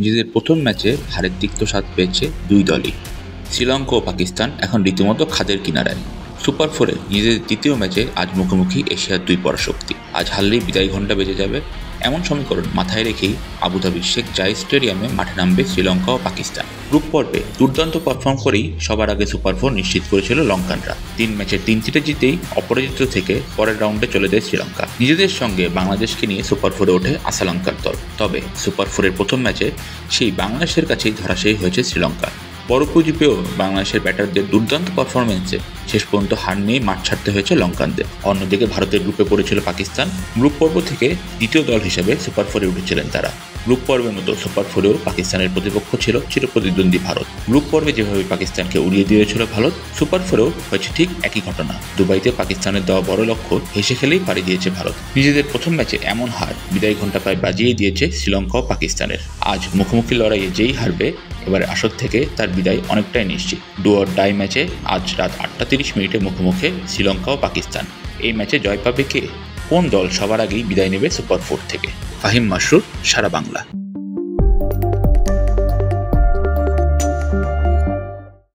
নিজেদের প্রথম ম্যাচে হারের তিক্ত স্বাদ পেয়েছে দুই দলই। শ্রীলঙ্কা ও পাকিস্তান এখন রীতিমতো খাদের কিনারায়। সুপার ফোরে নিজেদের দ্বিতীয় ম্যাচে আজ মুখোমুখি এশিয়ার দুই পরাশক্তি। আজ হারলেই বিদায় ঘণ্টা বেজে যাবে, এমন সমীকরণ মাথায় রেখেই আবুধাবির শেখ জায়েদ স্টেডিয়ামে মাঠে নামবে শ্রীলঙ্কা ও পাকিস্তান। গ্রুপ পর্বে দুর্দান্ত পারফর্ম করেই সবার আগে সুপার ফোর নিশ্চিত করেছিল লঙ্কানরা। 3 ম্যাচের 3টিতে জিতেই অপরাজিত থেকে পরের রাউন্ডে চলে যায় শ্রীলঙ্কা। নিজেদের সঙ্গে বাংলাদেশকে নিয়ে সুপার ফোরে ওঠে আশালঙ্কার দল। তবে সুপার ফোরের প্রথম ম্যাচে সেই বাংলাদেশের কাছেই ধরাশায়ী হয়েছে শ্রীলঙ্কা। বড় পুঁজি পেয়েও বাংলাদেশের ব্যাটারদের দুর্দান্ত পারফরমেন্সে শেষ পর্যন্ত হার নিয়ে মাঠ ছাড়তে হয়েছে লঙ্কানদের। অন্যদিকে ভারতের গ্রুপে পড়েছিল পাকিস্তান। গ্রুপ পর্ব থেকে দ্বিতীয় দল হিসেবে সুপার ফোরে উঠেছিলেন তারা। গ্রুপ পর্বের মতো সুপার ফোরেও পাকিস্তানের প্রতিপক্ষ ছিল চিরপ্রতিদ্বন্দ্বী ভারত। গ্রুপ পর্বে যেভাবে পাকিস্তানকে উড়িয়ে দিয়েছিল ভারত, সুপার ফোরেও হয়েছে ঠিক একই ঘটনা। দুবাইতে পাকিস্তানের দেওয়া বড় লক্ষ্য হেসে খেলেই পাড়ি দিয়েছে ভারত। নিজেদের প্রথম ম্যাচে এমন হার বিদায় ঘণ্টা প্রায় বাজিয়ে দিয়েছে শ্রীলঙ্কা ও পাকিস্তানের। আজ মুখোমুখি লড়াইয়ে যেই হারবে এবার আসর থেকে তার বিদায় অনেকটাই নিশ্চিত। ডু অর ডাই ম্যাচে আজ রাত 8টা 30 মিনিটে মুখোমুখি শ্রীলঙ্কা ও পাকিস্তান। এই ম্যাচে জয় পাবে কে? কোন দল সবার আগেই বিদায় নেবে সুপার ফোর থেকে? ফাহিম মাসরুর, সারা বাংলা।